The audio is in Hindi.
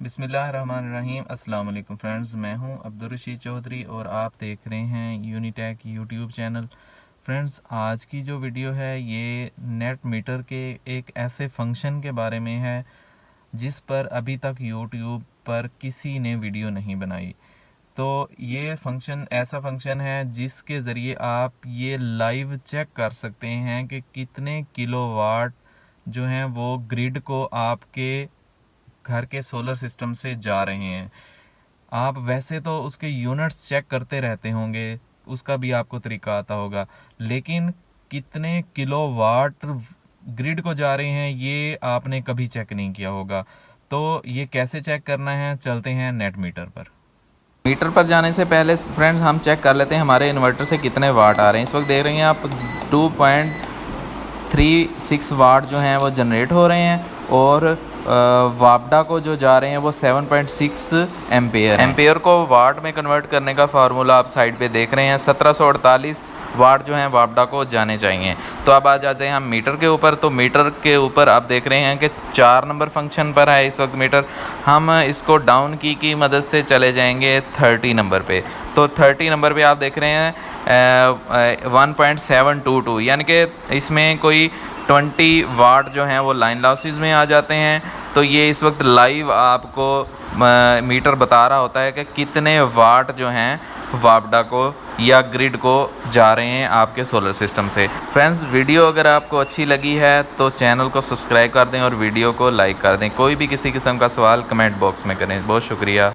बिस्मिल्लाहिर्रहमानिर्रहीम। अस्सलाम वालेकुम फ्रेंड्स, मैं हूं अब्दुल रशीद चौधरी और आप देख रहे हैं यूनिटेक यूट्यूब चैनल। फ्रेंड्स, आज की जो वीडियो है ये नेट मीटर के एक ऐसे फंक्शन के बारे में है जिस पर अभी तक यूट्यूब पर किसी ने वीडियो नहीं बनाई। तो ये फंक्शन ऐसा फंक्शन है जिसके ज़रिए आप ये लाइव चेक कर सकते हैं कि कितने किलोवाट जो हैं वो ग्रिड को आपके घर के सोलर सिस्टम से जा रहे हैं। आप वैसे तो उसके यूनिट्स चेक करते रहते होंगे, उसका भी आपको तरीका आता होगा, लेकिन कितने किलोवाट ग्रिड को जा रहे हैं ये आपने कभी चेक नहीं किया होगा। तो ये कैसे चेक करना है, चलते हैं नेट मीटर पर। मीटर पर जाने से पहले फ्रेंड्स हम चेक कर लेते हैं हमारे इन्वर्टर से कितने वाट आ रहे हैं। इस वक्त देख रहे हैं आप 2.36 वाट जो हैं वो जनरेट हो रहे हैं और वापडा को जो जा रहे हैं वो 7.6 एम्पेयर को वाट में कन्वर्ट करने का फार्मूला आप साइड पे देख रहे हैं। 1748 वाट जो हैं वापडा को जाने चाहिए। तो अब आ जाते हैं हम मीटर के ऊपर। तो मीटर के ऊपर आप देख रहे हैं कि 4 नंबर फंक्शन पर है इस वक्त मीटर। हम इसको डाउन की मदद से चले जाएंगे 30 नंबर पे। तो 30 नंबर पे आप देख रहे हैं 1.722, यानी कि इसमें कोई 20 वाट जो हैं वो लाइन लॉसेस में आ जाते हैं। तो ये इस वक्त लाइव आपको मीटर बता रहा होता है कि कितने वाट जो हैं वापडा को या ग्रिड को जा रहे हैं आपके सोलर सिस्टम से। फ्रेंड्स, वीडियो अगर आपको अच्छी लगी है तो चैनल को सब्सक्राइब कर दें और वीडियो को लाइक कर दें। कोई भी किसी किस्म का सवाल कमेंट बॉक्स में करें। बहुत शुक्रिया।